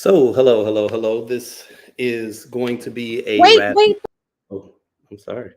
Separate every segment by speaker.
Speaker 1: So, hello, hello, hello. This is going to be a
Speaker 2: Wait,
Speaker 1: wrap.
Speaker 2: wait.
Speaker 1: Oh, I'm sorry.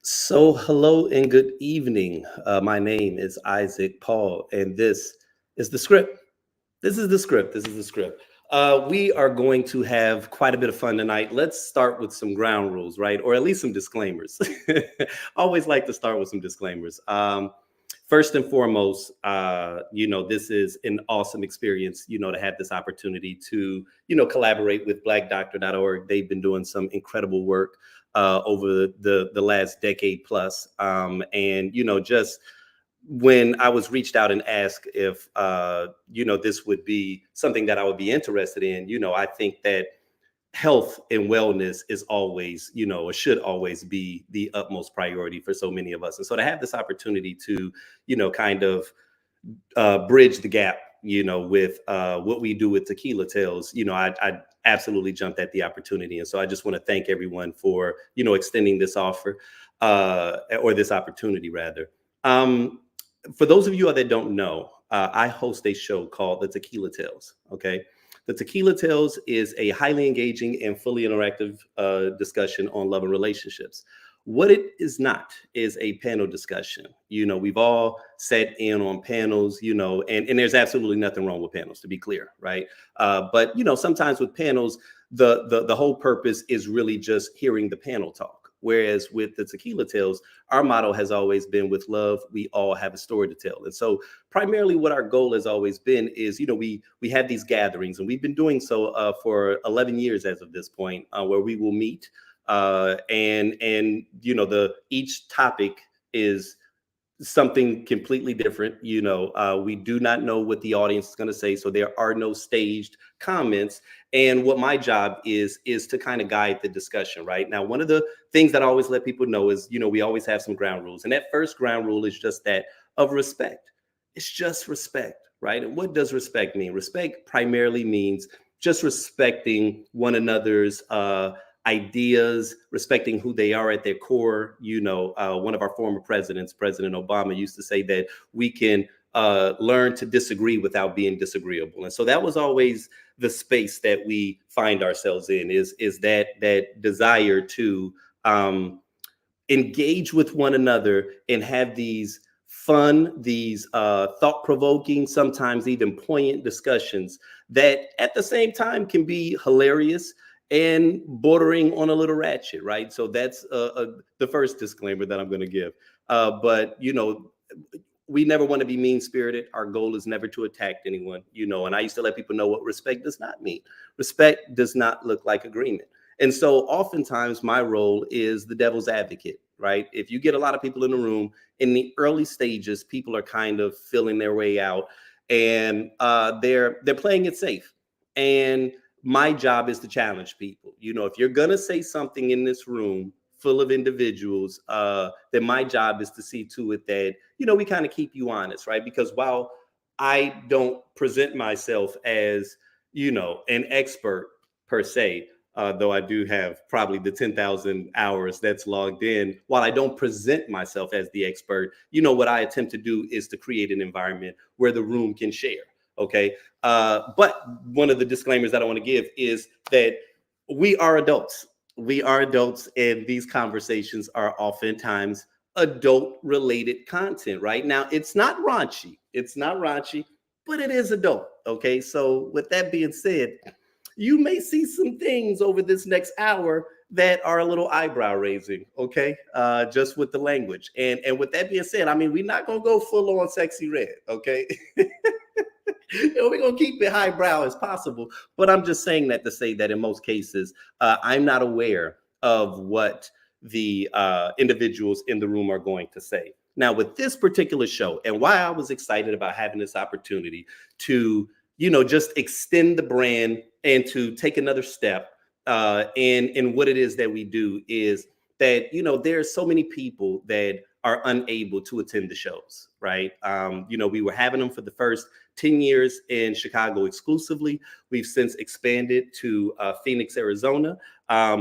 Speaker 1: So, hello and good evening. My name is Isaac Paul, and this is the script. This is the script. This is the script. We are going to have quite a bit of fun tonight. Let's start with some ground rules, right? Or at least some disclaimers. Always like to start with some disclaimers. First and foremost, this is an awesome experience, to have this opportunity to, collaborate with blackdoctor.org. They've been doing some incredible work over the last decade plus. And, just when I was reached out and asked if, this would be something that I would be interested in, I think that health and wellness is always, or should always be the utmost priority for so many of us. And so to have this opportunity to, kind of bridge the gap, with what we do with Tequila Tales, I absolutely jumped at the opportunity. And so I just want to thank everyone for, extending this offer or this opportunity rather. For those of you that don't know, I host a show called The Tequila Tales. Okay. The Tequila Tales is a highly engaging and fully interactive discussion on love and relationships. What it is not is a panel discussion. We've all sat in on panels, and there's absolutely nothing wrong with panels, to be clear, right? But sometimes with panels, the whole purpose is really just hearing the panel talk. Whereas with the Tequila Tales, our motto has always been, with love, we all have a story to tell. And so primarily what our goal has always been is, we have these gatherings, and we've been doing so for 11 years as of this point, where we will meet and the each topic is something completely different. We do not know what the audience is going to say, so there are no staged comments. And what my job is to kind of guide the discussion. Right now, one of the things that I always let people know is, we always have some ground rules, and that first ground rule is just that of respect. It's just respect, right? And what does respect mean? Respect primarily means just respecting one another's ideas, respecting who they are at their core. One of our former presidents, President Obama, used to say that we can learn to disagree without being disagreeable. And so that was always the space that we find ourselves in, is that desire to engage with one another and have these fun, these thought-provoking, sometimes even poignant discussions that at the same time can be hilarious and bordering on a little ratchet, right? So that's the first disclaimer that I'm going to give. But we never want to be mean-spirited. Our goal is never to attack anyone, and I used to let people know what respect does not mean. Respect does not look like agreement. And so oftentimes my role is the devil's advocate, right? If you get a lot of people in the room, in the early stages, people are kind of feeling their way out, and they're playing it safe. And my job is to challenge people. If you're going to say something in this room full of individuals, then my job is to see to it that, we kind of keep you honest, right? Because while I don't present myself as, an expert per se, though I do have probably the 10,000 hours that's logged in, while I don't present myself as the expert, what I attempt to do is to create an environment where the room can share. Okay. But one of the disclaimers that I want to give is that we are adults. We are adults, and these conversations are oftentimes adult related content. Right now, it's not raunchy. It's not raunchy, but it is adult. Okay. So with that being said, you may see some things over this next hour that are a little eyebrow raising, okay? Just with the language. And with that being said, I mean, we're not gonna go full on sexy red, okay? We're gonna keep it highbrow as possible. But I'm just saying that to say that in most cases, I'm not aware of what the individuals in the room are going to say. Now, with this particular show, and why I was excited about having this opportunity to, just extend the brand and to take another step in what it is that we do is that, there's so many people that are unable to attend the shows, right? We were having them for the first 10 years in Chicago exclusively. We've since expanded to Phoenix, Arizona.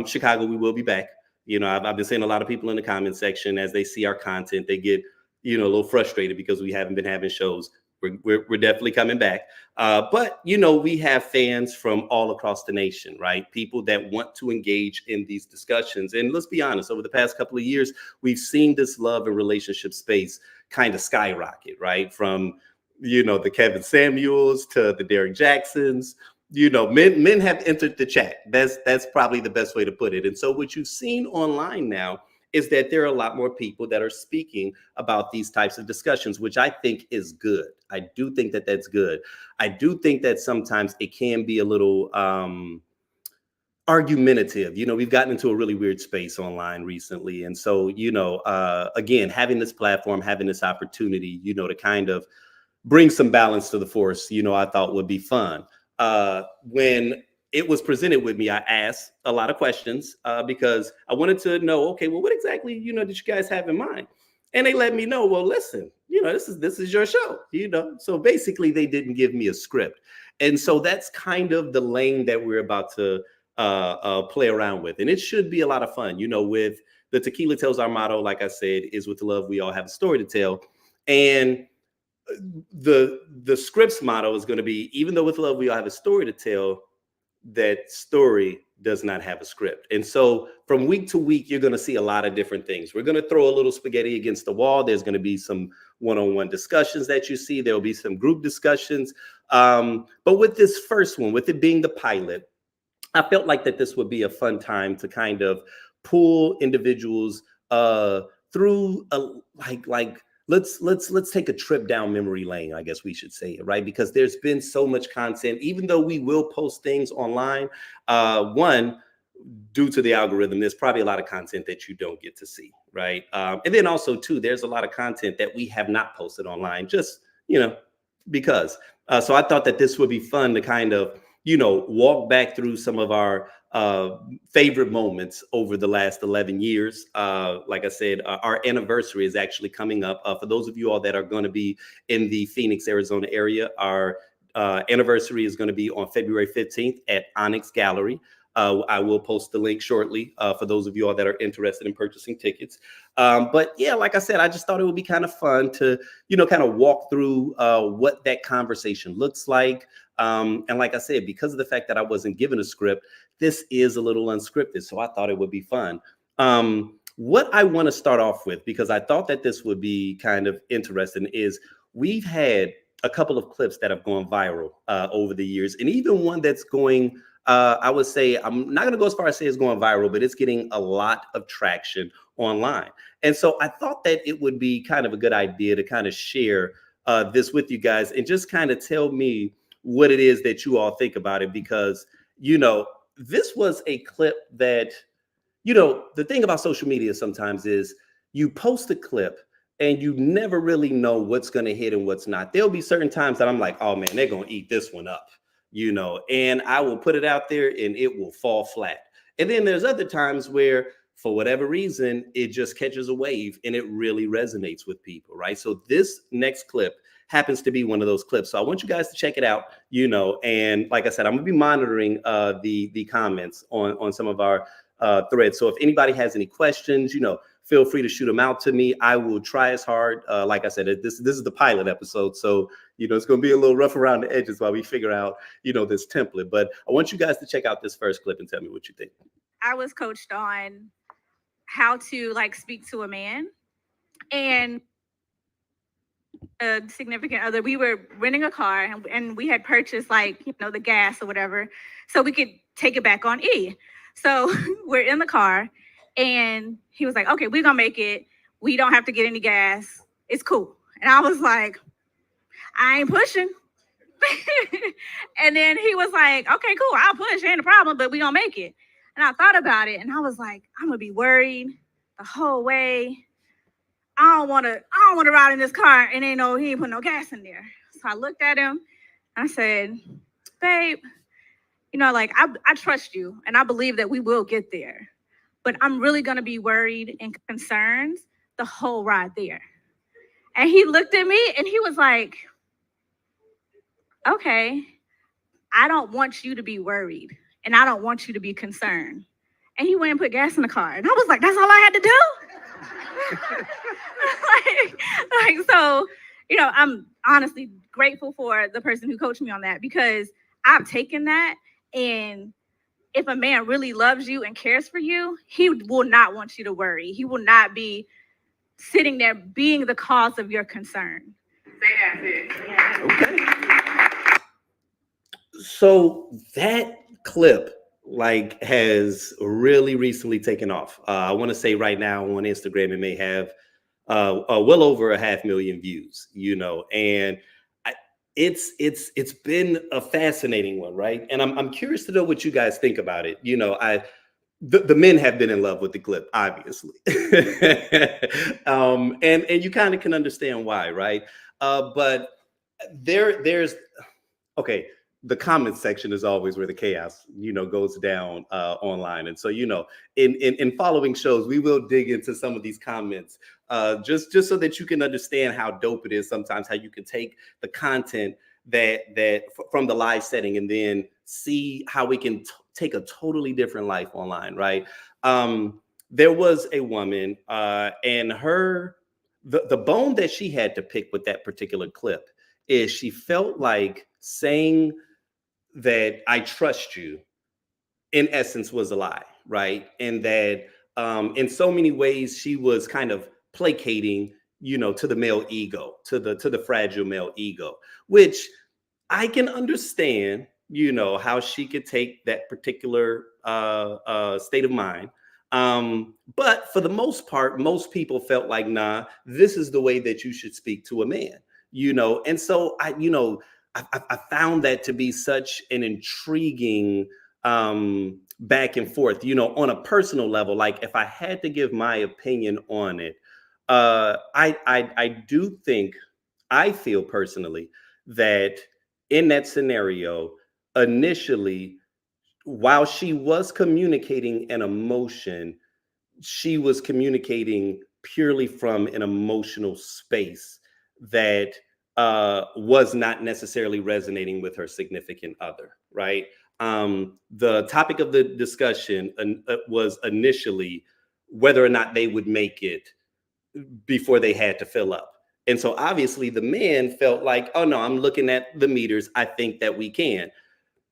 Speaker 1: Chicago, we will be back. I've been seeing a lot of people in the comment section as they see our content, they get, a little frustrated because we haven't been having shows. We're definitely coming back. But, we have fans from all across the nation, right? People that want to engage in these discussions. And let's be honest, over the past couple of years, we've seen this love and relationship space kind of skyrocket, right? From, the Kevin Samuels to the Derek Jacksons, men have entered the chat. That's probably the best way to put it. And so what you've seen online now is that there are a lot more people that are speaking about these types of discussions, which I think is good. I do think that that's good. I do think that sometimes it can be a little argumentative. We've gotten into a really weird space online recently. And so, again, having this platform, having this opportunity, to kind of bring some balance to the force, I thought would be fun. When it was presented with me, I asked a lot of questions because I wanted to know, okay, well, what exactly, did you guys have in mind? And they let me know, well, listen, this is your show, So basically they didn't give me a script. And so that's kind of the lane that we're about to play around with. And it should be a lot of fun, with the Tequila Tells Our motto, like I said, is with the love, we all have a story to tell. And the script's motto is going to be, even though with love, we all have a story to tell, that story does not have a script. And so from week to week, you're going to see a lot of different things. We're going to throw a little spaghetti against the wall. There's going to be some one-on-one discussions that you see. There'll be some group discussions. But with this first one, with it being the pilot, I felt like that this would be a fun time to kind of pull individuals through let's take a trip down memory lane, I guess we should say it, right? Because there's been so much content, even though we will post things online. One, due to the algorithm, there's probably a lot of content that you don't get to see, right? And then also, too, there's a lot of content that we have not posted online, just, because. So I thought that this would be fun to kind of, walk back through some of our favorite moments over the last 11 years. Like I said, our anniversary is actually coming up. For those of you all that are going to be in the Phoenix, Arizona area, our anniversary is going to be on February 15th at Onyx Gallery. I will post the link shortly for those of you all that are interested in purchasing tickets. But yeah, like I said, I just thought it would be kind of fun to, kind of walk through what that conversation looks like. And like I said, because of the fact that I wasn't given a script, this is a little unscripted. So I thought it would be fun. What I want to start off with, because I thought that this would be kind of interesting, is we've had a couple of clips that have gone viral over the years, and even one that's going, I would say, I'm not going to go as far as say it's going viral, but it's getting a lot of traction online. And so I thought that it would be kind of a good idea to kind of share this with you guys and just kind of tell me what it is that you all think about it, because, this was a clip that, the thing about social media sometimes is you post a clip and you never really know what's going to hit and what's not. There'll be certain times that I'm like, oh man, they're going to eat this one up, and I will put it out there and it will fall flat. And then there's other times where, for whatever reason, it just catches a wave and it really resonates with people, right? So this next clip happens to be one of those clips. So I want you guys to check it out, and like I said, I'm gonna be monitoring the comments on some of our threads. So if anybody has any questions, feel free to shoot them out to me. I will try as hard. Like I said, this is the pilot episode, so it's going to be a little rough around the edges while we figure out this template. But I want you guys to check out this first clip and tell me what you think.
Speaker 2: I was coached on how to speak to a man, and a significant other. We were renting a car, and we had purchased the gas or whatever, so we could take it back on E. So we're in the car, and he was like, okay, we're gonna make it. We don't have to get any gas. It's cool. And I was like, I ain't pushing. And then he was like, okay, cool, I'll push, ain't a problem, but we gonna make it. And I thought about it, and I was like, I'm gonna be worried the whole way. I don't want to ride in this car and he ain't put no gas in there. So I looked at him and I said, babe, like I trust you and I believe that we will get there. But I'm really gonna be worried and concerned the whole ride there. And he looked at me and he was like, okay, I don't want you to be worried and I don't want you to be concerned. And he went and put gas in the car. And I was like, that's all I had to do? So, I'm honestly grateful for the person who coached me on that because I've taken that. And if a man really loves you and cares for you, he will not want you to worry. He will not be sitting there being the cause of your concern. Say that,
Speaker 1: Okay. So that clip has really recently taken off. I want to say right now on Instagram it may have well over 500,000 views. And it's been a fascinating one, right? And I'm curious to know what you guys think about it. The men have been in love with the clip, obviously, and you kind of can understand why, right? But there's okay. The comment section is always where the chaos, goes down online, and so in following shows, we will dig into some of these comments, just so that you can understand how dope it is. Sometimes how you can take the content from the live setting and then see how we can take a totally different life online, right? There was a woman, and the bone that she had to pick with that particular clip is she felt like saying that I trust you in essence was a lie, right? And that in so many ways she was kind of placating, to the male ego, to the fragile male ego, which I can understand, how she could take that particular state of mind. But for the most part, most people felt like, nah, this is the way that you should speak to a man, and so I found that to be such an intriguing back and forth, on a personal level. Like if I had to give my opinion on it, I do think, I feel personally that in that scenario, initially, while she was communicating an emotion, she was communicating purely from an emotional space that was not necessarily resonating with her significant other, right? The topic of the discussion was initially whether or not they would make it before they had to fill up. And so obviously the man felt like, oh no, I'm looking at the meters. I think that we can.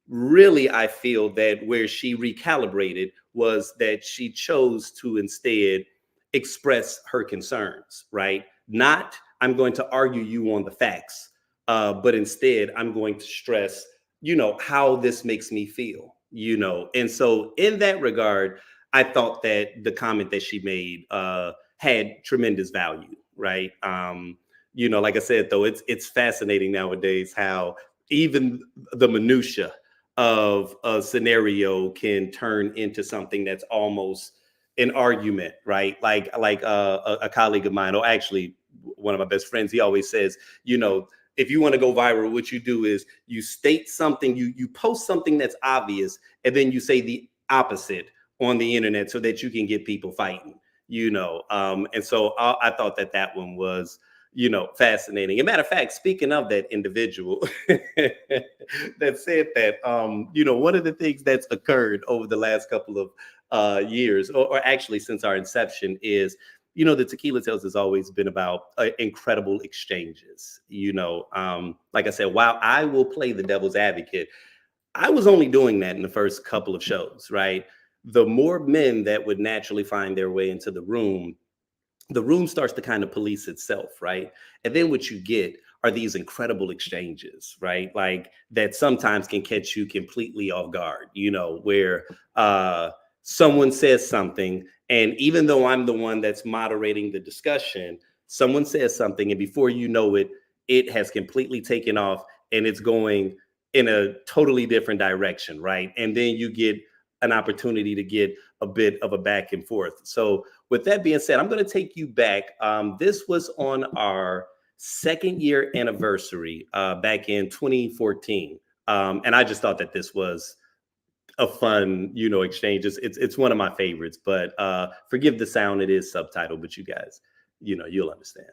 Speaker 1: Really, I feel that where she recalibrated was that she chose to instead express her concerns, right? Not, I'm going to argue you on the facts, but instead, I'm going to stress, how this makes me feel, And so, in that regard, I thought that the comment that she made had tremendous value, right? Like I said, though, it's fascinating nowadays how even the minutia of a scenario can turn into something that's almost an argument, right? A colleague of mine, or actually one of my best friends, he always says, if you want to go viral, what you do is you state something, you post something that's obvious, and then you say the opposite on the internet so that you can get people fighting, and so I thought that one was fascinating. As a matter of fact, speaking of that individual that said that, one of the things that's occurred over the last couple of years, or actually since our inception, is, the Tequila Tales has always been about incredible exchanges. Like I said, while I will play the devil's advocate, I was only doing that in the first couple of shows, right? The more men that would naturally find their way into the room starts to kind of police itself, right? And then what you get are these incredible exchanges, right? Like that sometimes can catch you completely off guard, where someone says something, and even though I'm the one that's moderating the discussion, someone says something, and before you know it, it has completely taken off and it's going in a totally different direction, right? And then you get an opportunity to get a bit of a back and forth. So with that being said, I'm going to take you back. This was on our second year anniversary back in 2014. And I just thought that this was a fun, exchange. It's one of my favorites, but forgive the sound. It is subtitled, but you guys, you'll understand.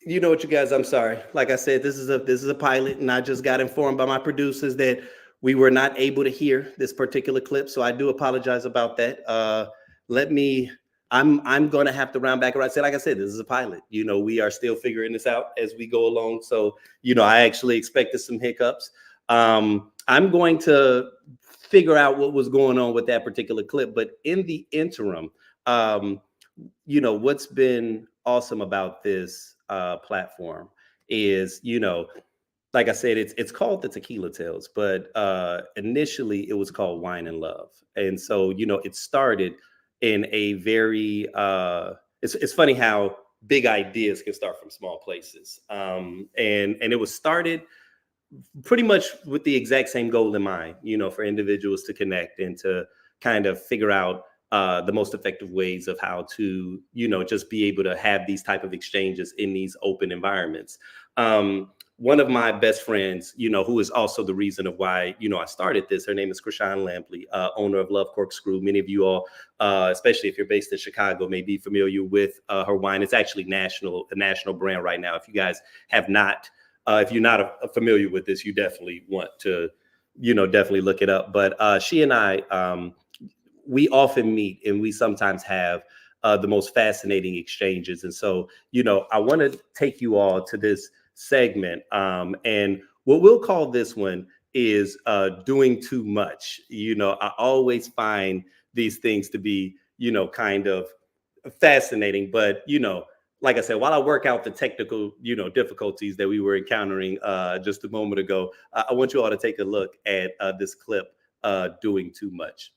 Speaker 1: You know what, you guys, I'm sorry. Like I said, this is a pilot, and I just got informed by my producers that we were not able to hear this particular clip. So I do apologize about that. Let me I'm gonna have to round back around. Say, like I said, this is a pilot. We are still figuring this out as we go along. So, I actually expected some hiccups. I'm going to figure out what was going on with that particular clip. But in the interim, what's been awesome about this platform is, like I said, it's called the Tequila Tales, but initially it was called Wine and Love. And so, it started in a very it's funny how big ideas can start from small places. And it was started pretty much with the exact same goal in mind, for individuals to connect and to kind of figure out the most effective ways of how to, just be able to have these type of exchanges in these open environments. One of my best friends, who is also the reason of why, I started this, her name is Krishan Lampley, owner of Love Corkscrew. Many of you all, especially if you're based in Chicago, may be familiar with her wine. It's actually a national brand right now. If you guys have not, if you're not familiar with this, you definitely want to, definitely look it up. But she and I, we often meet, and we sometimes have the most fascinating exchanges. And so, I want to take you all to this segment. And what we'll call this one is doing too much. I always find these things to be, kind of fascinating. But, like I said, while I work out the technical, difficulties that we were encountering just a moment ago, I want you all to take a look at this clip, Doing Too Much.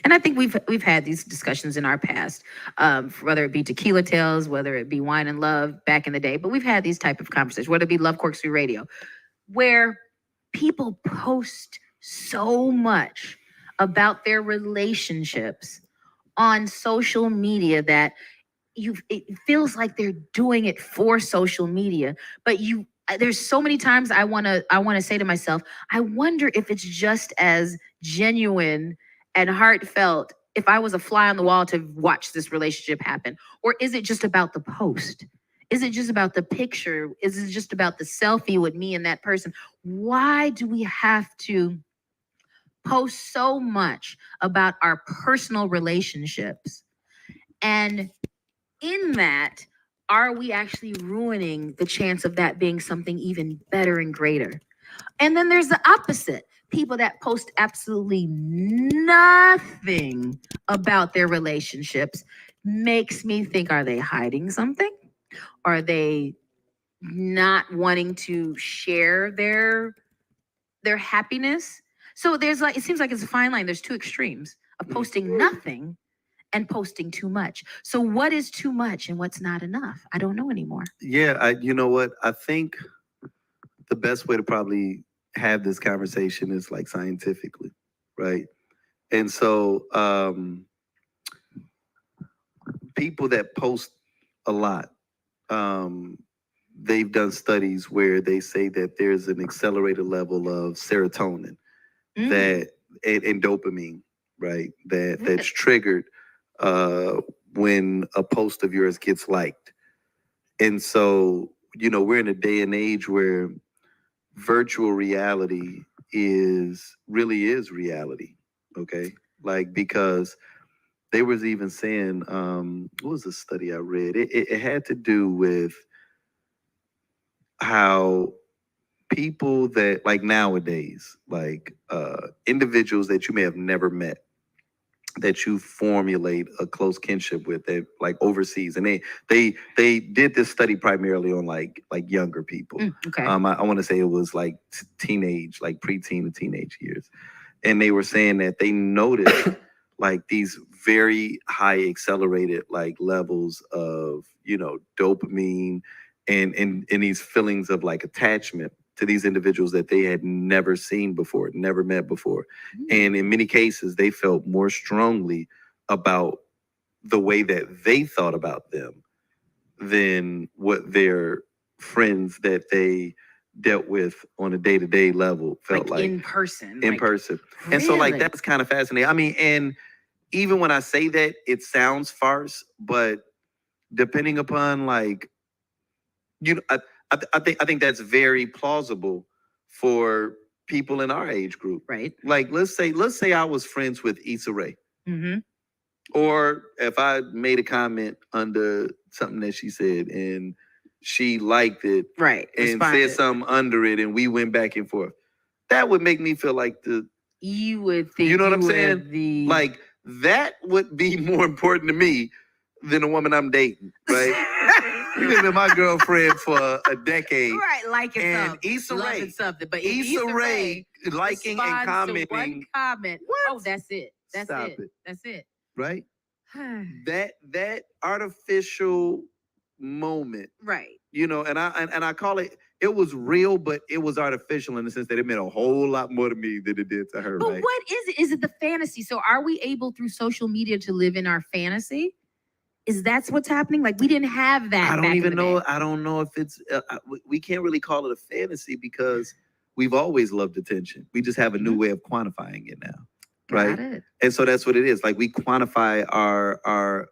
Speaker 3: And I think we've had these discussions in our past, whether it be Tequila Tales, whether it be Wine and Love back in the day. But we've had these type of conversations, whether it be Love Corkscrew Radio, where people post so much about their relationships on social media that it feels like they're doing it for social media. But there's so many times I want to say to myself, I wonder if it's just as genuine and heartfelt if I was a fly on the wall to watch this relationship happen. Or is it just about the post? Is it just about the picture? Is it just about the selfie with me and that person? Why do we have to post so much about our personal relationships? And in that, are we actually ruining the chance of that being something even better and greater? And then there's the opposite. People that post absolutely nothing about their relationships makes me think, are they hiding something? Are they not wanting to share their happiness? So it seems like it's a fine line. There's two extremes of posting nothing and posting too much. So what is too much and what's not enough? I don't know anymore.
Speaker 1: Yeah, you know what? I think the best way to probably have this conversation is like scientifically, right? And so people that post a lot, they've done studies where they say that there's an accelerated level of serotonin that and dopamine, right? That's triggered when a post of yours gets liked. And so, we're in a day and age where virtual reality really is reality. Okay. Like, because they was even saying, what was the study I read? It had to do with how people that like nowadays, like individuals that you may have never met, that you formulate a close kinship with, that like overseas, and they did this study primarily on like younger people.
Speaker 3: Okay.
Speaker 1: I want to say it was like teenage, like preteen to teenage years, and they were saying that they noticed like these very high accelerated like levels of dopamine and these feelings of like attachment to these individuals that they had never seen before, never met before. And in many cases, they felt more strongly about the way that they thought about them than what their friends that they dealt with on a day-to-day level felt like
Speaker 3: in person.
Speaker 1: In person. And so like that's kind of fascinating. I mean, and even when I say that, it sounds farce, but depending upon like, I think that's very plausible for people in our age group.
Speaker 3: Right.
Speaker 1: Like let's say I was friends with Issa Rae. Or if I made a comment under something that she said and she liked it,
Speaker 3: right,
Speaker 1: and said something under it, and we went back and forth, that would make me feel like
Speaker 3: you would think,
Speaker 1: you know what I'm saying? Like that would be more important to me than the woman I'm dating, right? You've been my girlfriend for a decade.
Speaker 3: Right, liking
Speaker 1: and
Speaker 3: something.
Speaker 1: Issa Rae,
Speaker 3: something. But
Speaker 1: Issa Rae liking and commenting.
Speaker 3: One comment.
Speaker 1: What?
Speaker 3: Oh, that's it.
Speaker 1: Stop it.
Speaker 3: That's it.
Speaker 1: Right? that artificial moment.
Speaker 3: Right.
Speaker 1: And I call it was real, but it was artificial in the sense that it meant a whole lot more to me than it did to her.
Speaker 3: But
Speaker 1: right?
Speaker 3: What is it? Is it the fantasy? So are we able through social media to live in our fantasy? Is that's what's happening? Like we didn't have that.
Speaker 1: I don't even know. I don't know if it's. We can't really call it a fantasy because we've always loved attention. We just have a new way of quantifying it now, right?
Speaker 3: Got it.
Speaker 1: And so that's what it is. Like we quantify our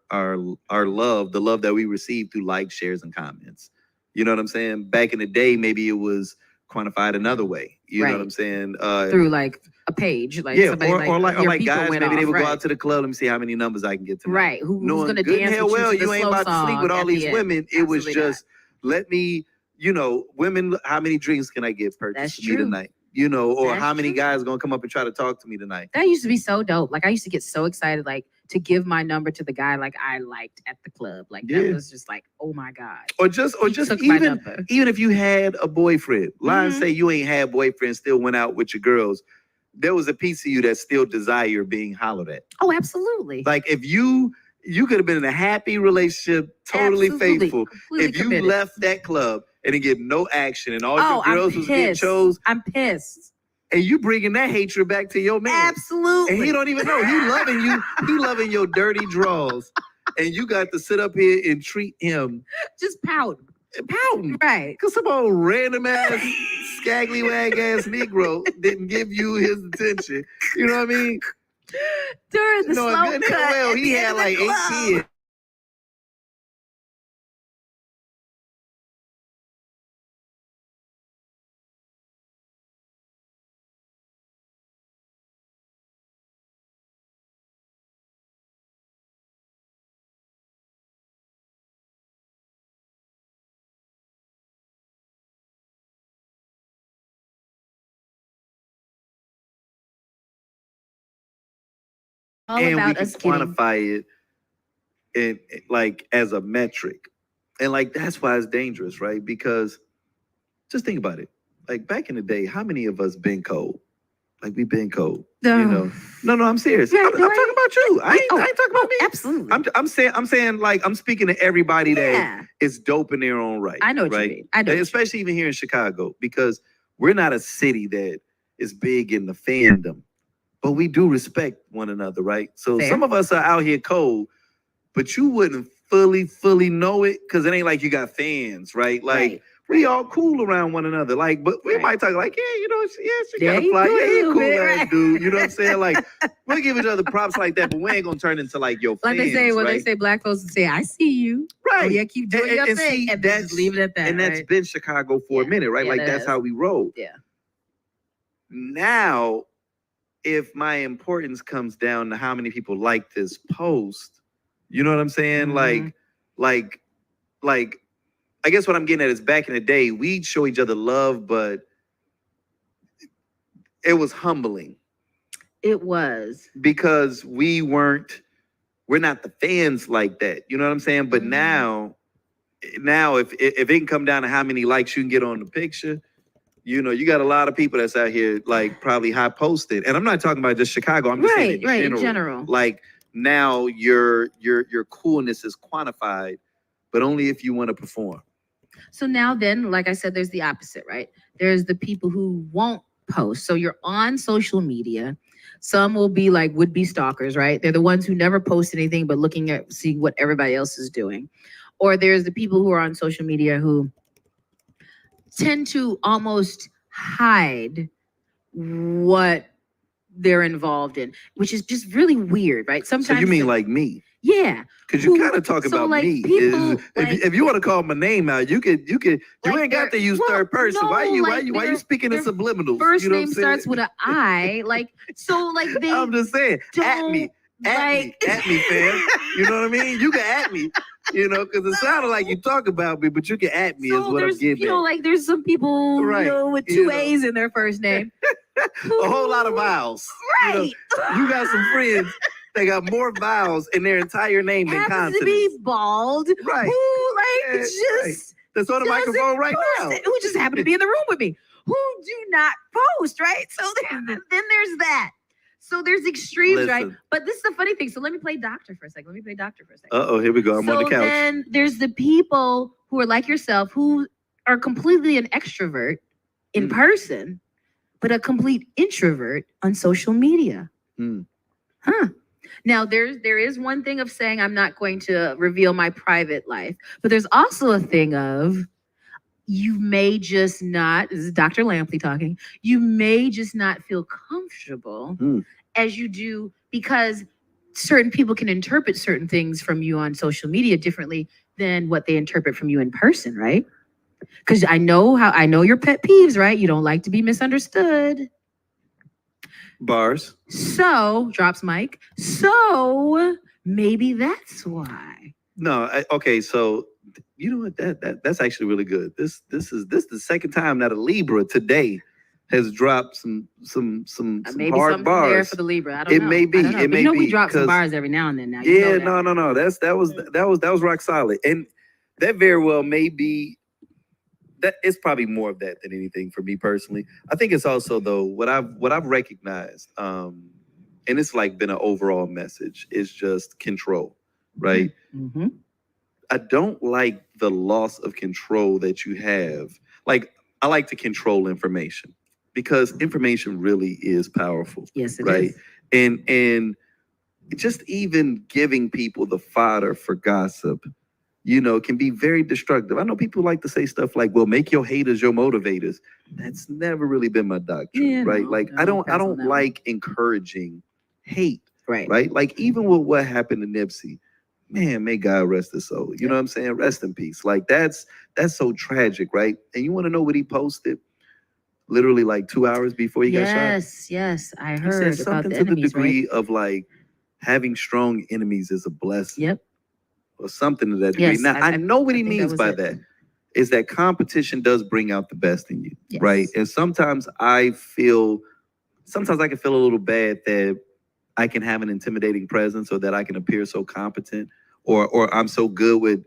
Speaker 1: love, the love that we receive through likes, shares, and comments. You know what I'm saying? Back in the day, maybe it was quantified another way. You know what I'm saying?
Speaker 3: Through like a page, like
Speaker 1: yeah,
Speaker 3: somebody
Speaker 1: or like guys, maybe they would go
Speaker 3: out
Speaker 1: out to the club. Let me see how many numbers I can get tonight.
Speaker 3: Right. Who's going to
Speaker 1: good
Speaker 3: dance?
Speaker 1: And hell
Speaker 3: with
Speaker 1: well,
Speaker 3: you, to
Speaker 1: you
Speaker 3: the
Speaker 1: ain't
Speaker 3: slow
Speaker 1: about to sleep with all these women. It was just let me, women. How many drinks can I get purchased for me tonight? Or how many guys are gonna come up and try to talk to me tonight?
Speaker 3: That used to be so dope. Like I used to get so excited, like to give my number to the guy like I liked at the club. Like that was just like, oh my God.
Speaker 1: Or just even if you had a boyfriend, line say you ain't had boyfriend, still went out with your girls. There was a piece of you that still desire being hollered at.
Speaker 3: Oh, absolutely.
Speaker 1: Like if you could have been in a happy relationship, totally faithful. If you left that club and didn't get no action and all your girls was getting chose.
Speaker 3: I'm pissed.
Speaker 1: And you bringing that hatred back to your man.
Speaker 3: Absolutely.
Speaker 1: And he don't even know. He loving you. He loving your dirty draws. And you got to sit up here and treat him.
Speaker 3: Just pouting.
Speaker 1: Pouting.
Speaker 3: Right.
Speaker 1: Because some old random ass, scaggy wag ass Negro didn't give you his attention. You know what I mean?
Speaker 3: During the slow cut.
Speaker 1: Well, he had like 8 kids.
Speaker 3: All
Speaker 1: and
Speaker 3: about
Speaker 1: we can
Speaker 3: us getting
Speaker 1: quantify it like as a metric. And like that's why it's dangerous, right? Because just think about it. Like back in the day, how many of us been cold? Like we've been cold.
Speaker 3: No.
Speaker 1: You know. No, I'm serious.
Speaker 3: Right,
Speaker 1: I'm talking about you. I ain't talking about me.
Speaker 3: Absolutely.
Speaker 1: I'm saying like I'm speaking to everybody that
Speaker 3: Yeah.
Speaker 1: is dope in their own right.
Speaker 3: I know what
Speaker 1: right?
Speaker 3: you mean. I know.
Speaker 1: Especially even here in Chicago, because we're not a city that is big in the fandom, but we do respect one another, right? So
Speaker 3: Fair.
Speaker 1: some of us are out here cold, but you wouldn't fully know it because it ain't like you got fans, right? Like
Speaker 3: Right.
Speaker 1: we all cool around one another. Like, but we
Speaker 3: Right.
Speaker 1: might talk like, yeah, you know, she
Speaker 3: Yeah,
Speaker 1: got a
Speaker 3: he
Speaker 1: fly.
Speaker 3: cool
Speaker 1: Yeah,
Speaker 3: a
Speaker 1: he
Speaker 3: little
Speaker 1: cool
Speaker 3: bit,
Speaker 1: ass
Speaker 3: right.
Speaker 1: dude. You know what I'm saying? Like, we'll give each other props like that, but we ain't gonna turn into like your
Speaker 3: Like
Speaker 1: fans,
Speaker 3: they say, when
Speaker 1: right?
Speaker 3: they say black folks say, I see you.
Speaker 1: Right.
Speaker 3: Oh, yeah, keep doing your thing.
Speaker 1: See,
Speaker 3: And then just leave it at that.
Speaker 1: and that's
Speaker 3: right?
Speaker 1: been Chicago for a minute, right?
Speaker 3: Yeah,
Speaker 1: Like
Speaker 3: that
Speaker 1: that's
Speaker 3: is.
Speaker 1: how we roll.
Speaker 3: Yeah.
Speaker 1: Now, if my importance comes down to how many people like this post, you know what I'm saying?
Speaker 3: Mhm.
Speaker 1: Like, I guess what I'm getting at is back in the day, we'd show each other love, but it was humbling
Speaker 3: It was.
Speaker 1: because we're not the fans like that. You know what I'm saying? But
Speaker 3: Mhm.
Speaker 1: now if it can come down to how many likes you can get on the picture, you know, you got a lot of people that's out here like probably high posted. And I'm not talking about just Chicago. I'm just saying in general. Like now your coolness is quantified, but only if you want to perform.
Speaker 3: So now then, like I said, there's the opposite, right? There's the people who won't post. So you're on social media. Some will be like would-be stalkers, right? They're the ones who never post anything but looking at seeing what everybody else is doing. Or there's the people who are on social media who tend to almost hide what they're involved in, which is just really weird, right? Sometimes
Speaker 1: So you mean like me?
Speaker 3: Yeah.
Speaker 1: Because you kind of talk about
Speaker 3: like,
Speaker 1: me.
Speaker 3: People,
Speaker 1: If you want to call my name out, you could. You ain't got to use third person.
Speaker 3: No,
Speaker 1: why you speaking in subliminals?
Speaker 3: First
Speaker 1: you know
Speaker 3: name starts with an I. Like so, like they.
Speaker 1: I'm just saying. At me, fam. You know what I mean? You can at me. You know, because it sounded like you talk about me, but you can at me. Is what I'm getting.
Speaker 3: You know, like there's some people,
Speaker 1: right.
Speaker 3: you know, with two A's in their first name.
Speaker 1: A whole lot of vowels.
Speaker 3: Right.
Speaker 1: You got some friends. They got more vowels in their entire name than consonants.
Speaker 3: To be bald.
Speaker 1: Right.
Speaker 3: Who just
Speaker 1: that's on the microphone right now.
Speaker 3: Who just happened to be in the room with me. Who do not post, right? So then there's that. So there's extremes, right? But this is the funny thing. So let me play doctor for a second.
Speaker 1: Uh-oh, here we go. I'm on the couch.
Speaker 3: So then there's the people who are like yourself who are completely an extrovert in person, but a complete introvert on social media. Now, there is one thing of saying I'm not going to reveal my private life, but there's also a thing of you may just not, this is Dr. Lampley talking, you may just not feel comfortable as you do because certain people can interpret certain things from you on social media differently than what they interpret from you in person, right? Because I know your pet peeves, right? You don't like to be misunderstood.
Speaker 1: Bars.
Speaker 3: So, drops mic. So, maybe that's why.
Speaker 1: No, okay, so you know what? That's actually really good. This is the second time that a Libra today has dropped some
Speaker 3: maybe
Speaker 1: hard bars.
Speaker 3: There for the Libra. I don't know.
Speaker 1: It may be. It may be.
Speaker 3: We drop some bars every now and then. Now.
Speaker 1: Yeah, no. That was rock solid, and that very well may be. That it's probably more of that than anything for me personally. I think it's also though what I've recognized, and it's like been an overall message is just control, right?
Speaker 3: Mm-hmm.
Speaker 1: I don't like the loss of control that you have. Like I like to control information because information really is powerful.
Speaker 3: Yes, it
Speaker 1: right?
Speaker 3: is.
Speaker 1: And just even giving people the fodder for gossip, you know, can be very destructive. I know people like to say stuff like, well, make your haters your motivators. That's never really been my doctrine, right? I don't like encouraging hate, right? Like even with what happened to Nipsey, man, may God rest his soul. You know what I'm saying? Rest in peace. Like that's so tragic, right? And you want to know what he posted? Literally like 2 hours before he got shot?
Speaker 3: Yes, I heard.
Speaker 1: He said something to the degree of like having strong enemies is a blessing.
Speaker 3: Yep.
Speaker 1: Or something to that degree.
Speaker 3: Yes,
Speaker 1: now, I know what he means by that. Is that competition does bring out the best in you, right? And sometimes I can feel a little bad that I can have an intimidating presence or that I can appear so competent or I'm so good with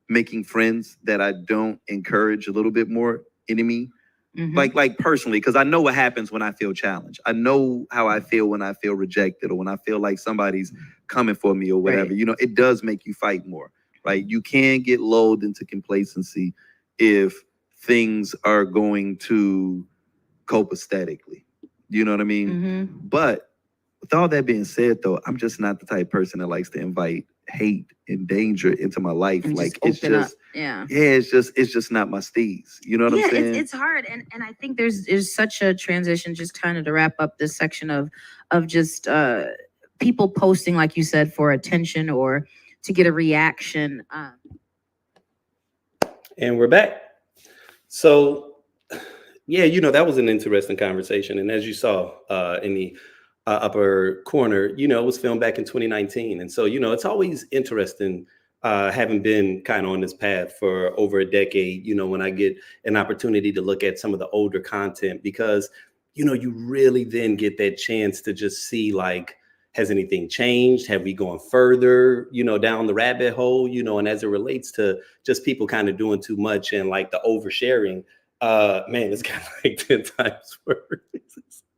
Speaker 1: making friends that I don't encourage a little bit more enemy
Speaker 4: like personally, because I know what happens when I feel challenged. I know how I feel when I feel rejected or when I feel like somebody's coming for me or whatever.
Speaker 3: Right.
Speaker 4: You know, it does make you fight more, right? You can get lulled into complacency if things are going to copacetically. You know what I mean? But with all that being said, though, I'm just not the type of person that likes to invite hate and danger into my life.
Speaker 3: And
Speaker 4: like
Speaker 3: just
Speaker 4: it's
Speaker 3: open up.
Speaker 4: just, yeah, it's just not my steez. You know what I'm saying?
Speaker 3: It's hard, and I think there's such a transition. Just kind of to wrap up this section of just people posting, like you said, for attention or to get a reaction.
Speaker 1: And we're back. So, yeah, that was an interesting conversation. And as you saw in the upper corner, it was filmed back in 2019. And so, it's always interesting having been kind of on this path for over a decade, when I get an opportunity to look at some of the older content, because, you really then get that chance to just see, like, has anything changed? Have we gone further, down the rabbit hole, and as it relates to just people kind of doing too much and like the oversharing, man, it's kind of like 10 times worse,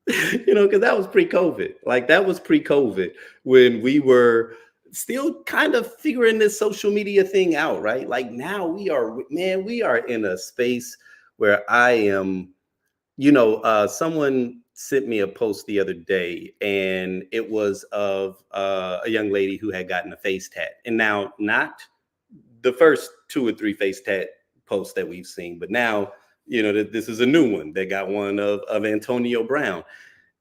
Speaker 1: because that was pre-COVID. Like that was pre-COVID when we were still kind of figuring this social media thing out, right? Like now we are in a space where I am, someone sent me a post the other day, and it was of a young lady who had gotten a face tat. And now, not the first 2 or 3 face tat posts that we've seen, but now, this is a new one. They got one of Antonio Brown.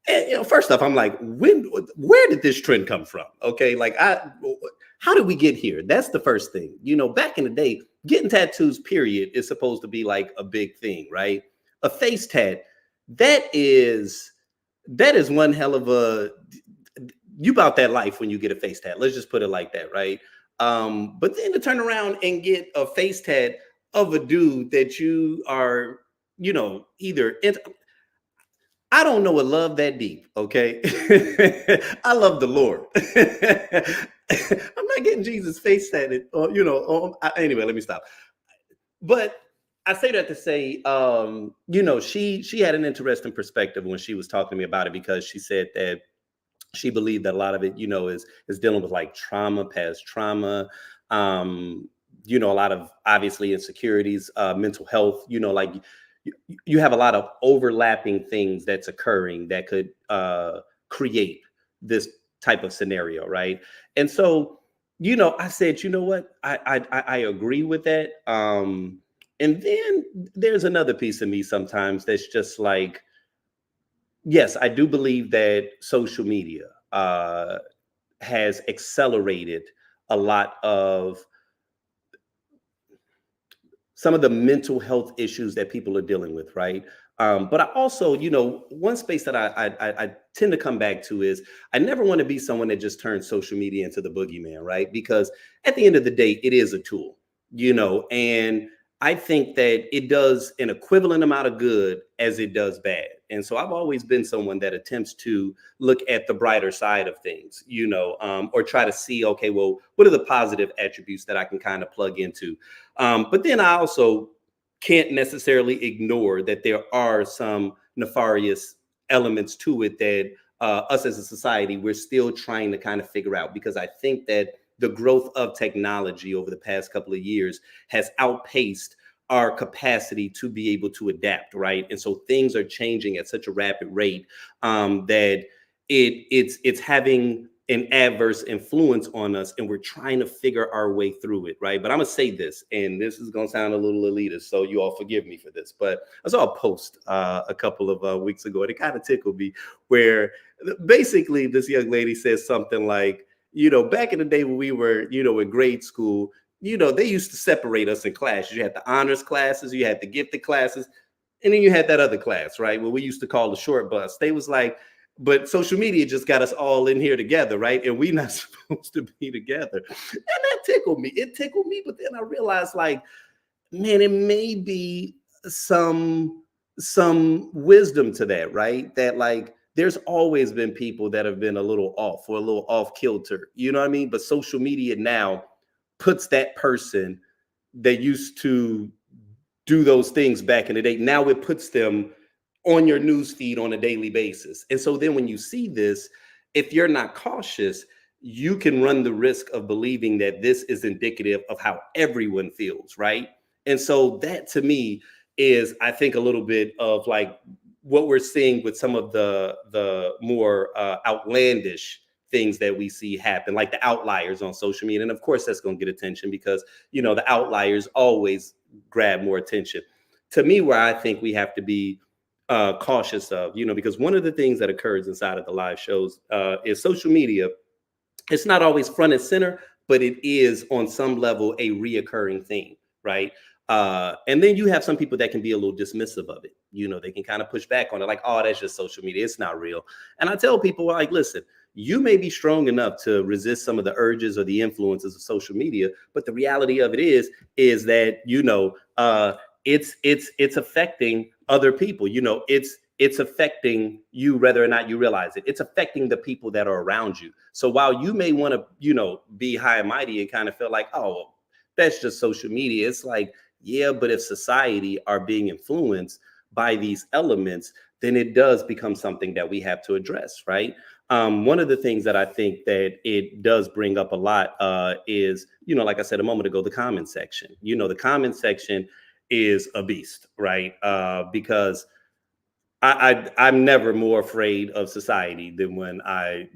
Speaker 1: And, first off, I'm like, where did this trend come from? Okay, like, how did we get here? That's the first thing. Back in the day, getting tattoos, period, is supposed to be like a big thing, right? A face tat, that is one hell of a, you about that life when you get a face tat. Let's just put it like that, right? But then to turn around and get a face tat of a dude that you are, either I don't know a love that deep, okay? I love the Lord. I'm not getting Jesus face tatted, anyway, let me stop. But I say that to say, she had an interesting perspective when she was talking to me about it, because she said that she believed that a lot of it, is dealing with like trauma, past trauma, a lot of obviously insecurities, mental health, like you have a lot of overlapping things that's occurring that could create this type of scenario, right? And so, I said, you know what, I agree with that. And then there's another piece of me sometimes that's just like, yes, I do believe that social media has accelerated a lot of some of the mental health issues that people are dealing with, right? But I also, one space that I tend to come back to is I never want to be someone that just turns social media into the boogeyman, right? Because at the end of the day, it is a tool, and I think that it does an equivalent amount of good as it does bad. And so I've always been someone that attempts to look at the brighter side of things, or try to see, okay, well, what are the positive attributes that I can kind of plug into? But then I also can't necessarily ignore that there are some nefarious elements to it that us as a society, we're still trying to kind of figure out, because I think that the growth of technology over the past couple of years has outpaced our capacity to be able to adapt, right? And so things are changing at such a rapid rate that it's having an adverse influence on us, and we're trying to figure our way through it, right? But I'm gonna say this, and this is gonna sound a little elitist, so you all forgive me for this, but I saw a post a couple of weeks ago, and it kind of tickled me, where basically this young lady says something like, back in the day when we were, in grade school, they used to separate us in classes. You had the honors classes, you had the gifted classes, and then you had that other class, right? What we used to call the short bus. They was like, but social media just got us all in here together, right? And we're not supposed to be together. And that tickled me. It tickled me, but then I realized, like, man, it may be some wisdom to that, right? That, like, there's always been people that have been a little off or a little off kilter, you know what I mean? But social media now puts that person that used to do those things back in the day. Now it puts them on your news feed on a daily basis. And so then when you see this, if you're not cautious, you can run the risk of believing that this is indicative of how everyone feels, right? And so that to me is, I think, a little bit of like what we're seeing with some of the more outlandish things that we see happen, like the outliers on social media. And of course, that's going to get attention because, you know, the outliers always grab more attention. To me, where I think we have to be cautious of, you know, because one of the things that occurs inside of the live shows is social media. It's not always front and center, but it is on some level a reoccurring theme, right? And then you have some people that can be a little dismissive of it. You know, they can kind of push back on it, like, oh, that's just social media. It's not real. And I tell people, like, listen, you may be strong enough to resist some of the urges or the influences of social media, but the reality of it is that, you know, it's affecting other people. You know, it's affecting you whether or not you realize it. It's affecting the people that are around you. So while you may want to, you know, be high and mighty and kind of feel like, oh, well, that's just social media, it's like, yeah, but if society are being influenced by these elements, then it does become something that we have to address, right? One of the things that I think that it does bring up a lot is, you know, like I said a moment ago, the comment section. You know, the comment section is a beast, right? Because I'm never more afraid of society than when I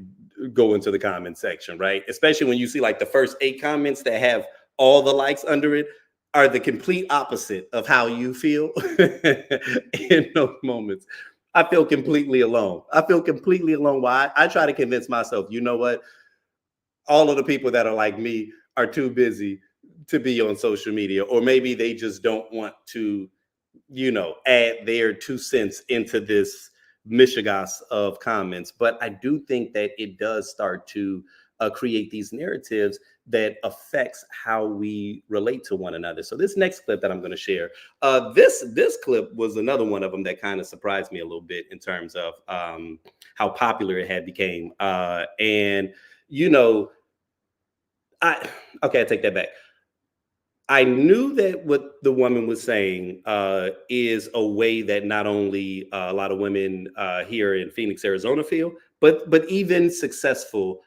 Speaker 1: go into the comment section, right? Especially when you see like the first 8 comments that have all the likes under it are the complete opposite of how you feel in those moments. I feel completely alone. I feel completely alone. Why? I try to convince myself, you know what? All of the people that are like me are too busy to be on social media, or maybe they just don't want to, you know, add their 2 cents into this mishigas of comments. But I do think that it does start to create these narratives that affects how we relate to one another. So this next clip that I'm going to share, this clip was another one of them that kind of surprised me a little bit in terms of how popular it had became. And you know, I take that back. I knew that what the woman was saying is a way that not only a lot of women here in Phoenix, Arizona feel, but even successful,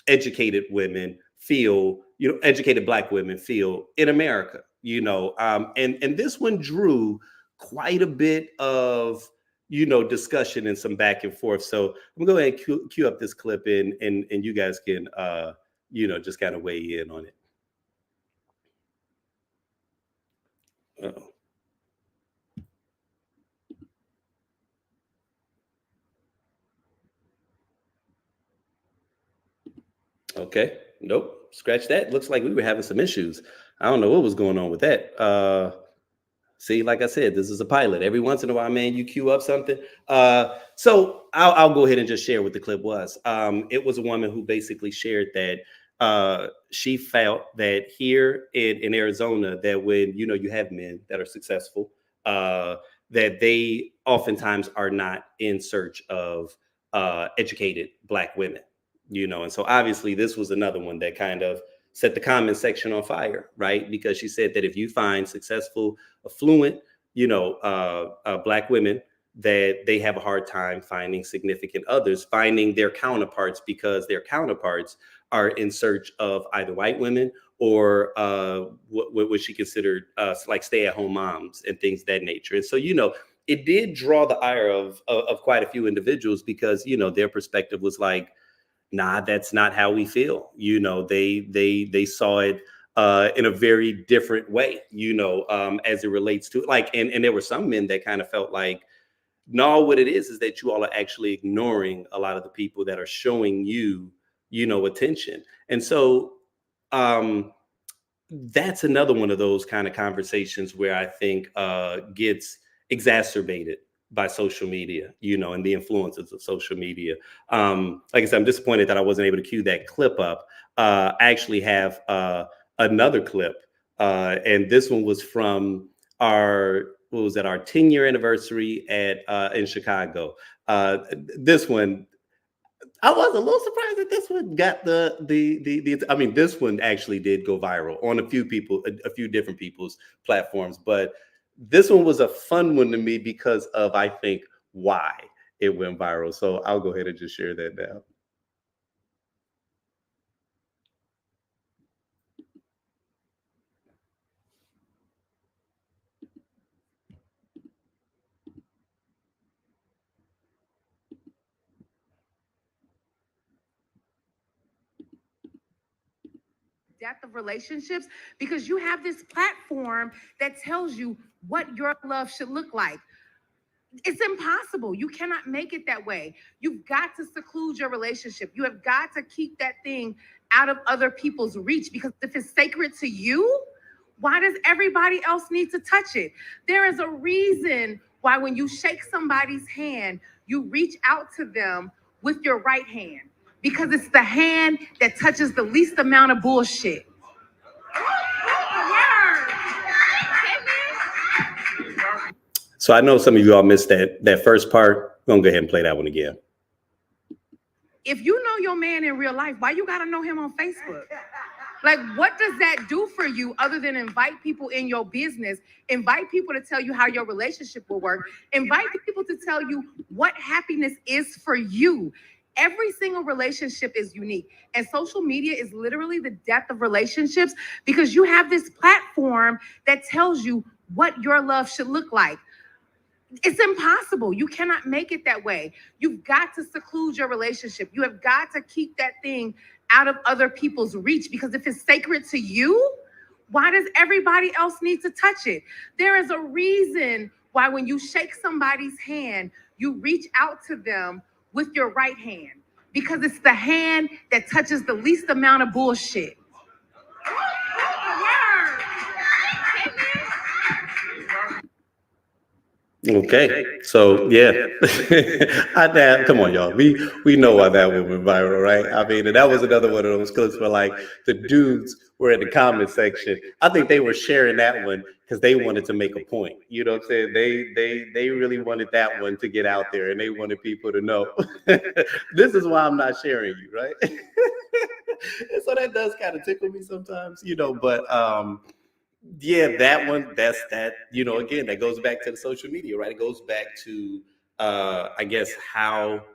Speaker 1: educated women feel, you know, educated Black women feel in America, you know, and this one drew quite a bit of, you know, discussion and some back and forth. So I'm going to go ahead and cue up this clip and you guys can, you know, just kind of weigh in on it. Uh-oh. Okay. Nope. Scratch that. Looks like we were having some issues. I don't know what was going on with that. See, like I said, this is a pilot. Every once in a while, man, you queue up something. So I'll go ahead and just share what the clip was. It was a woman who basically shared that she felt that here in Arizona, that when, you know, you have men that are successful, that they oftentimes are not in search of educated Black women, you know. And so obviously this was another one that kind of set the comment section on fire, right? Because she said that if you find successful, affluent, you know, Black women, that they have a hard time finding significant others, finding their counterparts, because their counterparts are in search of either white women or what she considered like stay-at-home moms and things of that nature. And so, you know, it did draw the ire of quite a few individuals, because, you know, their perspective was like, nah, that's not how we feel. You know, they saw it in a very different way, you know, as it relates to like, and there were some men that kind of felt like, no, what it is that you all are actually ignoring a lot of the people that are showing you, you know, attention. And so that's another one of those kind of conversations where I think gets exacerbated by social media, you know, and the influences of social media. Like I said, I'm disappointed that I wasn't able to cue that clip up. I actually have another clip, and this one was from our, what was that, our 10-year anniversary at in Chicago. This one, I was a little surprised that this one got the. I mean, this one actually did go viral on a few people, a few different people's platforms, but this one was a fun one to me because of, I think, why it went viral. So I'll go ahead and just share that now.
Speaker 3: Depth of relationships, because you have this platform that tells you what your love should look like. It's impossible. You cannot make it that way. You've got to seclude your relationship. You have got to keep that thing out of other people's reach, because if it's sacred to you, why does everybody else need to touch it? There is a reason why when you shake somebody's hand, you reach out to them with your right hand, because it's the hand that touches the least amount of bullshit.
Speaker 1: So I know some of you all missed that first part. I'm gonna go ahead and play that one again.
Speaker 3: If you know your man in real life, why you gotta know him on Facebook? Like, what does that do for you other than invite people in your business, invite people to tell you how your relationship will work, invite people to tell you what happiness is for you? Every single relationship is unique. And social media is literally the death of relationships, because you have this platform that tells you what your love should look like. It's impossible. You cannot make it that way. You've got to seclude your relationship. You have got to keep that thing out of other people's reach, because if it's sacred to you, why does everybody else need to touch it? There is a reason why when you shake somebody's hand, you reach out to them with your right hand, because it's the hand that touches the least amount of bullshit.
Speaker 1: Okay, so yeah, come on, y'all. We know why that one went viral, right? I mean, and that was another one of those clips where like the dudes were in the comment section. I think they were sharing that one because they wanted to make a point. You know what I'm saying? They really wanted that one to get out there, and they wanted people to know this is why I'm not sharing you, right? And so that does kind of tickle me sometimes, you know. But yeah, that one, that, you know, again, that goes back to the social media, right? It goes back to I guess how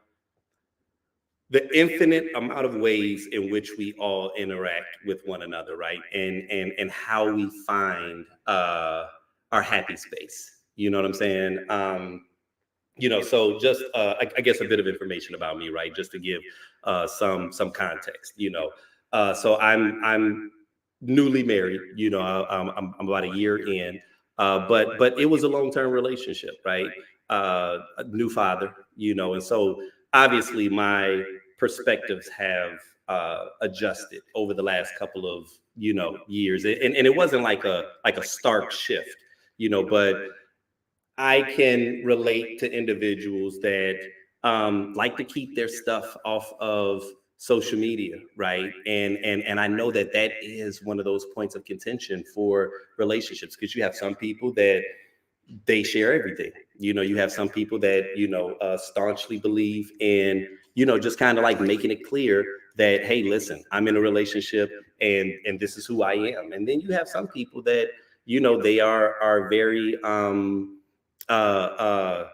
Speaker 1: the infinite amount of ways in which we all interact with one another, right? And how we find our happy space. You know what I'm saying? You know, so just I guess a bit of information about me, right? Just to give some context, you know. So I'm newly married, you know. I'm about a year in, but it was a long-term relationship, right? A new father, you know, and so obviously my perspectives have adjusted over the last couple of, you know, years, and it wasn't like a stark shift, you know, but I can relate to individuals that like to keep their stuff off of social media, right? And I know that that is one of those points of contention for relationships, because you have some people that they share everything. You know, you have some people that, you know, staunchly believe in, you know, just kind of like making it clear that, hey, listen, I'm in a relationship and this is who I am. And then you have some people that, you know, they are very uh, uh,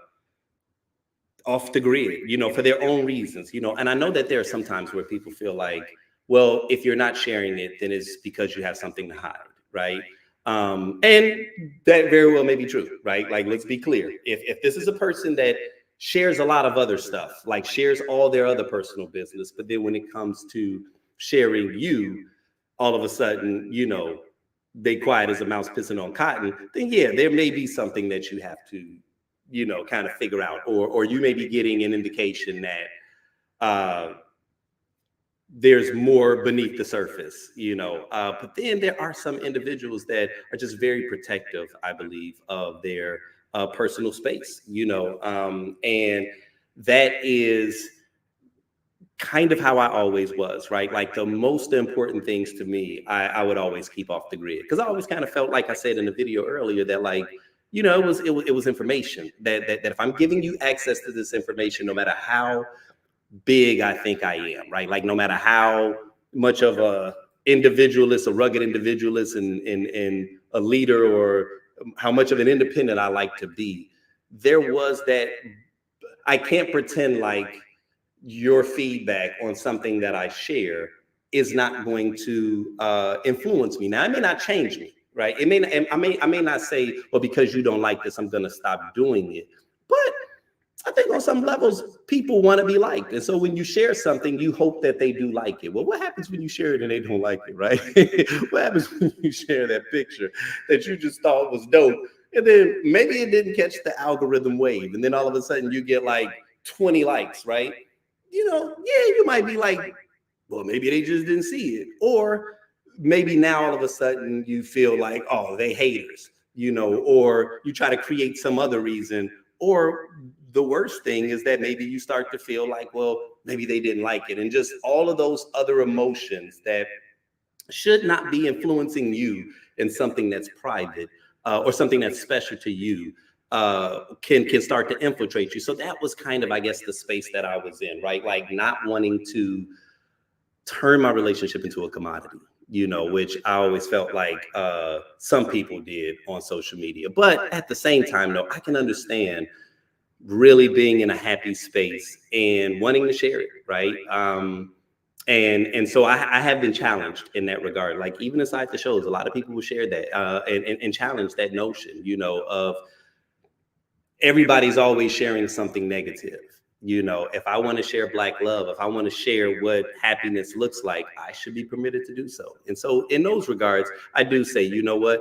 Speaker 1: off the grid, you know, for their own reasons, you know. And I know that there are some times where people feel like, well, if you're not sharing it, then it's because you have something to hide, right? And that very well may be true, right? Like, let's be clear. If this is a person that shares a lot of other stuff, like shares all their other personal business, but then when it comes to sharing you, all of a sudden, you know, they quiet as a mouse pissing on cotton, then yeah, there may be something that you have to, you know, kind of figure out, or you may be getting an indication that there's more beneath the surface, you know. But then there are some individuals that are just very protective, I believe, of their personal space, you know, and that is kind of how I always was, right? Like the most important things to me, I would always keep off the grid, because I always kind of felt, like I said in the video earlier, that like, you know, it was information that if I'm giving you access to this information, no matter how big I think I am, right? Like no matter how much of a individualist, a rugged individualist and a leader, or how much of an independent I like to be, there was that I can't pretend like your feedback on something that I share is not going to influence me. Now, it may not change me, right? It may not, I may not say, well, because you don't like this, I'm going to stop doing it. But I think on some levels, people want to be liked. And so when you share something, you hope that they do like it. Well, what happens when you share it and they don't like it, right? What happens when you share that picture that you just thought was dope? And then maybe it didn't catch the algorithm wave. And then all of a sudden you get like 20 likes, right? Yeah, you might be like, well, maybe they just didn't see it. Or maybe now all of a sudden you feel like, oh, they haters, or you try to create some other reason. Or the worst thing is that maybe you start to feel like, well, maybe they didn't like it. And just all of those other emotions that should not be influencing you in something that's private, or something that's special to you, can start to infiltrate you. So that was kind of, I guess, the space that I was in, right? Like not wanting to turn my relationship into a commodity, which I always felt like some people did on social media. But at the same time, though, I can understand really being in a happy space and wanting to share it, right? And so I have been challenged in that regard. Like even inside the shows, a lot of people will share that, and challenge that notion, of everybody's always sharing something negative. If I want to share Black love, if I want to share what happiness looks like, I should be permitted to do so. And so in those regards, I do say, you know what?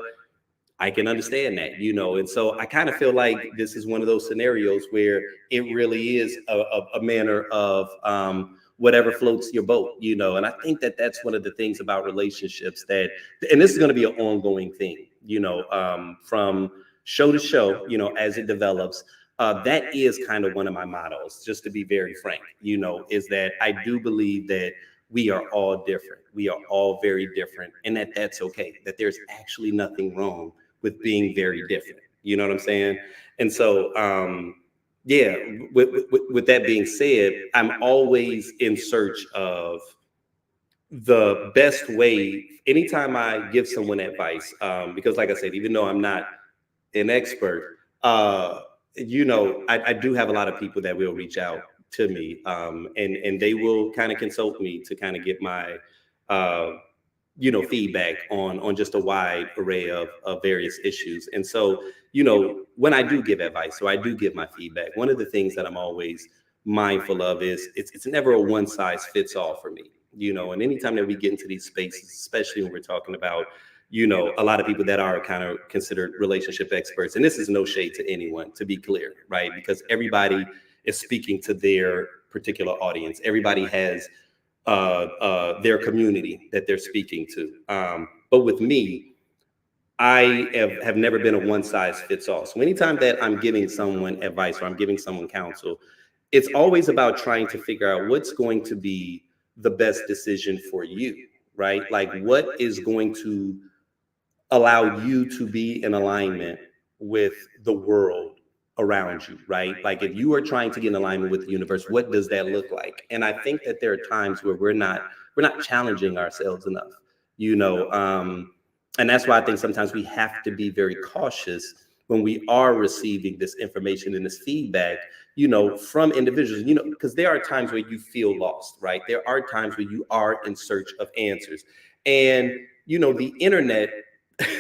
Speaker 1: I can understand that, and so I kind of feel like this is one of those scenarios where it really is a manner of whatever floats your boat, and I think that that's one of the things about relationships and this is going to be an ongoing thing, from show to show, as it develops. That is kind of one of my mottos, just to be very frank, is that I do believe that we are all different. We are all very different, and that's okay, that there's actually nothing wrong with being very different. You know what I'm saying? And so, yeah, with that being said, I'm always in search of the best way. Anytime I give someone advice, because like I said, even though I'm not an expert, I do have a lot of people that will reach out to me, and they will kind of consult me to kind of get my, feedback on just a wide array of various issues. And so, when I do give advice, or I do give my feedback, one of the things that I'm always mindful of is it's never a one size fits all for me, and anytime that we get into these spaces, especially when we're talking about, a lot of people that are kind of considered relationship experts, and this is no shade to anyone, to be clear, right? Because everybody is speaking to their particular audience. Everybody has their community that they're speaking to. But with me, I have never been a one size fits all. So anytime that I'm giving someone advice or I'm giving someone counsel, it's always about trying to figure out what's going to be the best decision for you, right? Like what is going to allow you to be in alignment with the world around you, right? Like if you are trying to get in alignment with the universe, what does that look like? And I think that there are times where we're not challenging ourselves enough, and that's why I think sometimes we have to be very cautious when we are receiving this information and this feedback, from individuals, because there are times where you feel lost, right? There are times where you are in search of answers. And, the internet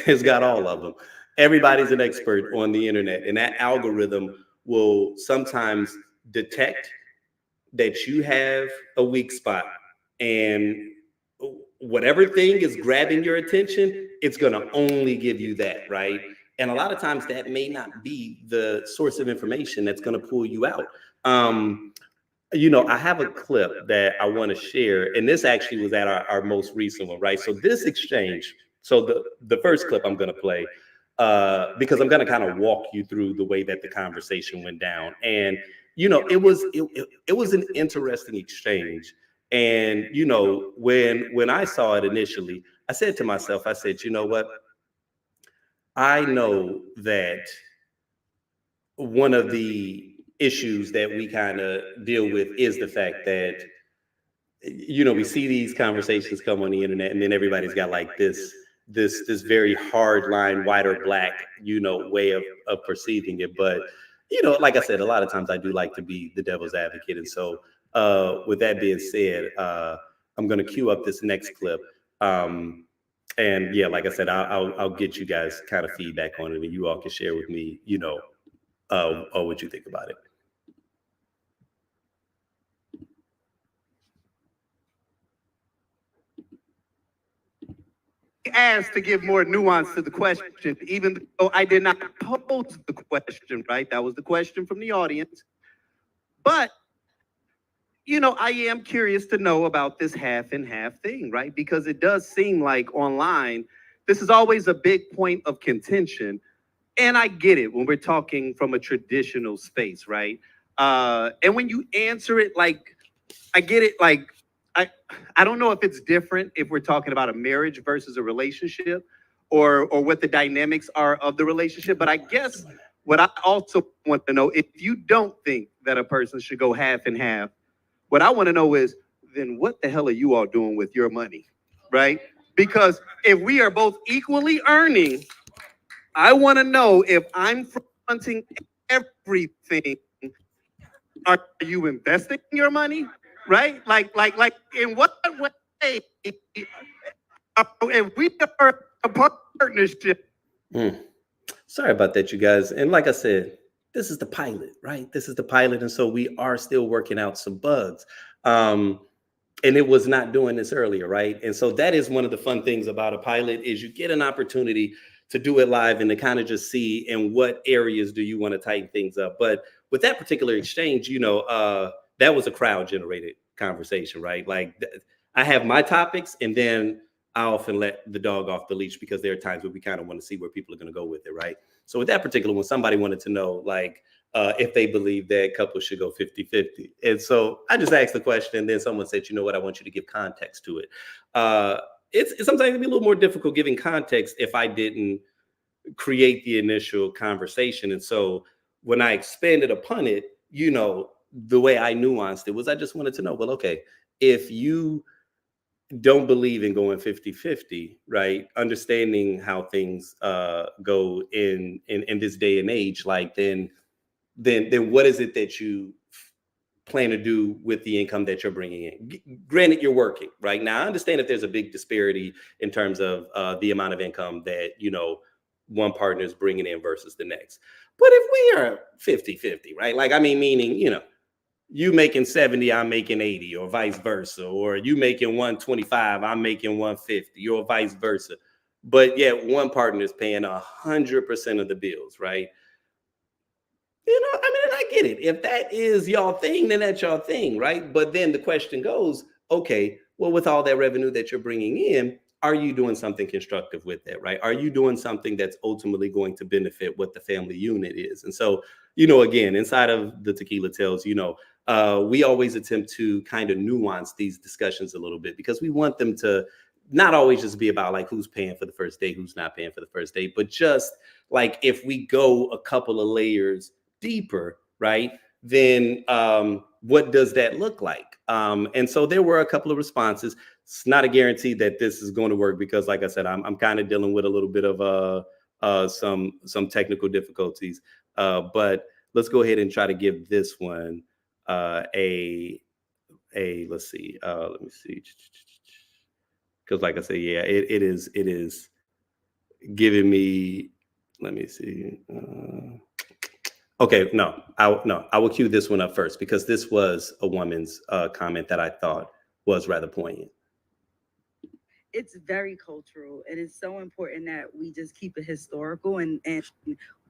Speaker 1: has got all of them. Everybody's an expert on the internet, and that algorithm will sometimes detect that you have a weak spot, and whatever thing is grabbing your attention, it's going to only give you that, right? And a lot of times that may not be the source of information that's going to pull you out. I have a clip that I want to share, and this actually was at our most recent one, right? So this exchange, so the first clip I'm going to play, because I'm going to kind of walk you through the way that the conversation went down. And, it was an interesting exchange. And, when I saw it initially, I said to myself, I said, you know what? I know that one of the issues that we kind of deal with is the fact that, you know, we see these conversations come on the internet, and then everybody's got like this very hard line, white or black, you know, way of perceiving it. But, you know, like I said, a lot of times I do like to be the devil's advocate. And so with that being said, I'm going to cue up this next clip. And yeah, like I said, I'll get you guys kind of feedback on it, and you all can share with me, you know, what you think about it.
Speaker 5: Asked to give more nuance to the question, even though I did not pose the question, right? That was the question from the audience. But, you know, I am curious to know about this half and half thing, right? Because it does seem like online, this is always a big point of contention. And I get it when we're talking from a traditional space, right? And when you answer it, like, I get it, like, I don't know if it's different if we're talking about a marriage versus a relationship, or what the dynamics are of the relationship. But I guess what I also want to know, if you don't think that a person should go half and half, what I want to know is, then what the hell are you all doing with your money, right? Because if we are both equally earning, I want to know, if I'm fronting everything, are you investing your money? Right? Like, in what way, if we are a partnership?
Speaker 1: Sorry about that, you guys. And like I said, this is the pilot, right? This is the pilot. And so we are still working out some bugs. And it was not doing this earlier, right? And so that is one of the fun things about a pilot, is you get an opportunity to do it live and to kind of just see in what areas do you want to tighten things up. But with that particular exchange, you know, that was a crowd generated conversation, right? Like I have my topics, and then I often let the dog off the leash, because there are times where we kind of want to see where people are going to go with it, right? So with that particular one, somebody wanted to know, like, if they believe that couples should go 50-50. And so I just asked the question, and then someone said, you know what, I want you to give context to it. It's sometimes it'd be a little more difficult giving context if I didn't create the initial conversation. And so when I expanded upon it, you know, the way I nuanced it was, I just wanted to know, well, okay, if you don't believe in going 50-50, right? Understanding how things go in this day and age, like then what is it that you plan to do with the income that you're bringing in? Granted, you're working right now. I understand if there's a big disparity in terms of the amount of income that, you know, one partner is bringing in versus the next. But if we are 50-50, right? Like, I mean, meaning, you know, you making 70, I'm making 80, or vice versa, or you making 125, I'm making 150, or vice versa. But yet one partner is paying 100% of the bills, right? You know, I mean, I get it. If that is y'all thing, then that's y'all thing, right? But then the question goes, okay, well, with all that revenue that you're bringing in, are you doing something constructive with that, right? Are you doing something that's ultimately going to benefit what the family unit is? And so, you know, again, inside of the Tequila Tales, you know, we always attempt to kind of nuance these discussions a little bit, because we want them to not always just be about like who's paying for the first date, who's not paying for the first date, but just like if we go a couple of layers deeper, right, then what does that look like? And so there were a couple of responses. It's not a guarantee that this is going to work, because like I said, I'm kind of dealing with a little bit of some technical difficulties. But let's go ahead and try to give this one a let's see. Let me see. Because like I said, yeah, it is giving me, let me see. Okay, I will cue this one up first, because this was a woman's comment that I thought was rather poignant.
Speaker 6: It's very cultural. It is so important that we just keep it historical, and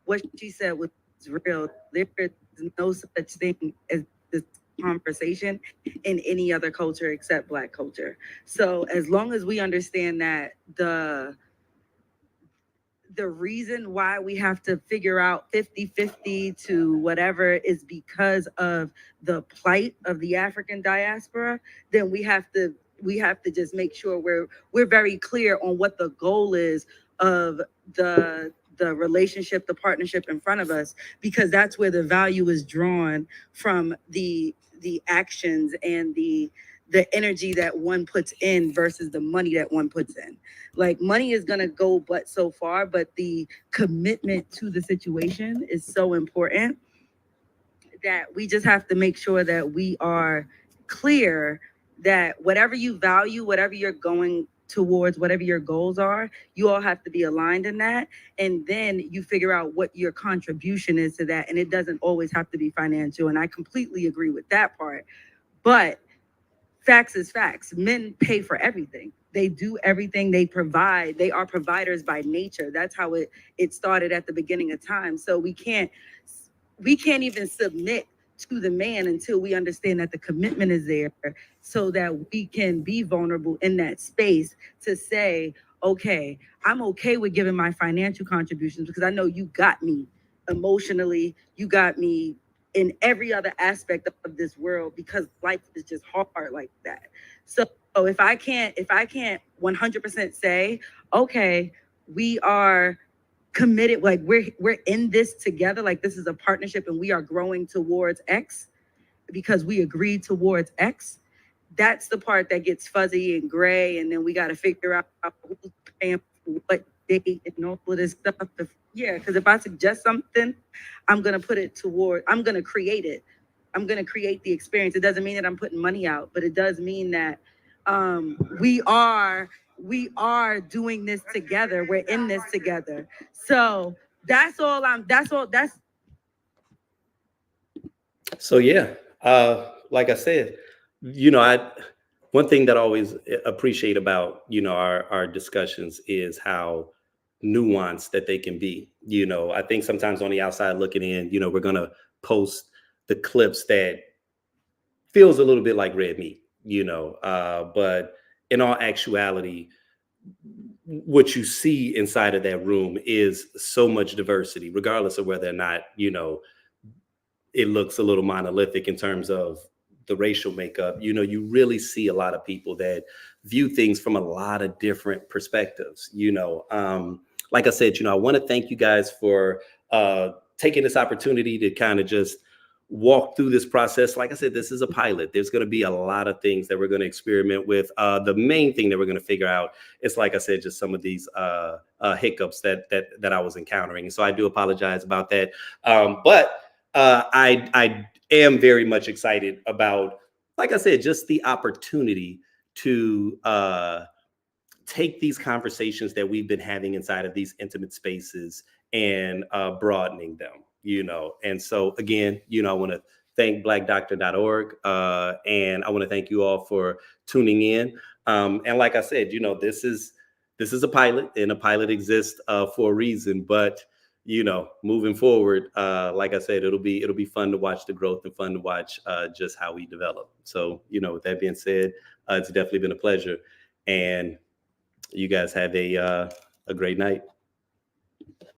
Speaker 6: what she said was real. There is no such thing as this conversation in any other culture except Black culture. So as long as we understand that the reason why we have to figure out 50-50 to whatever is because of the plight of the African diaspora, then we have to just make sure we're very clear on what the goal is of the the relationship, the partnership in front of us, because that's where the value is drawn from, the actions and the energy that one puts in versus the money that one puts in. Like, money is going to go but so far, but the commitment to the situation is so important that we just have to make sure that we are clear that whatever you value, whatever you're going towards, whatever your goals are, you all have to be aligned in that. And then you figure out what your contribution is to that. And it doesn't always have to be financial. And I completely agree with that part. But facts is facts. Men pay for everything. They do everything. They provide. They are providers by nature. That's how it started at the beginning of time. So we can't even submit to the man until we understand that the commitment is there, so that we can be vulnerable in that space to say, okay, I'm okay with giving my financial contributions because I know you got me emotionally, you got me in every other aspect of this world, because life is just hard like that. So if I can't 100% say, okay, we are committed, like we're in this together, like this is a partnership and we are growing towards X because we agreed towards X, that's the part that gets fuzzy and gray, and then we got to figure out who's paying for what date and all of this stuff. Because if I suggest something, I'm gonna create it. I'm gonna create the experience. It doesn't mean that I'm putting money out, but it does mean that we are doing this together. We're in this together. So that's all.
Speaker 1: So yeah, like I said, one thing that I always appreciate about our discussions is how nuanced that they can be. I think sometimes on the outside looking in, we're gonna post the clips that feels a little bit like red meat, but in all actuality, what you see inside of that room is so much diversity, regardless of whether or not it looks a little monolithic in terms of the racial makeup. You really see a lot of people that view things from a lot of different perspectives. Like I said, I want to thank you guys for taking this opportunity to kind of just walk through this process. Like I said, this is a pilot. There's going to be a lot of things that we're going to experiment with. The main thing that we're going to figure out is, like I said, just some of these hiccups that I was encountering. So I do apologize about that. But I am very much excited about, like I said, just the opportunity to take these conversations that we've been having inside of these intimate spaces and broadening them, And so again, I want to thank blackdoctor.org, and I want to thank you all for tuning in. And like I said, this is a pilot, and a pilot exists for a reason, but moving forward, like I said, it'll be fun to watch the growth and fun to watch just how we develop. So, with that being said, it's definitely been a pleasure, and you guys have a great night.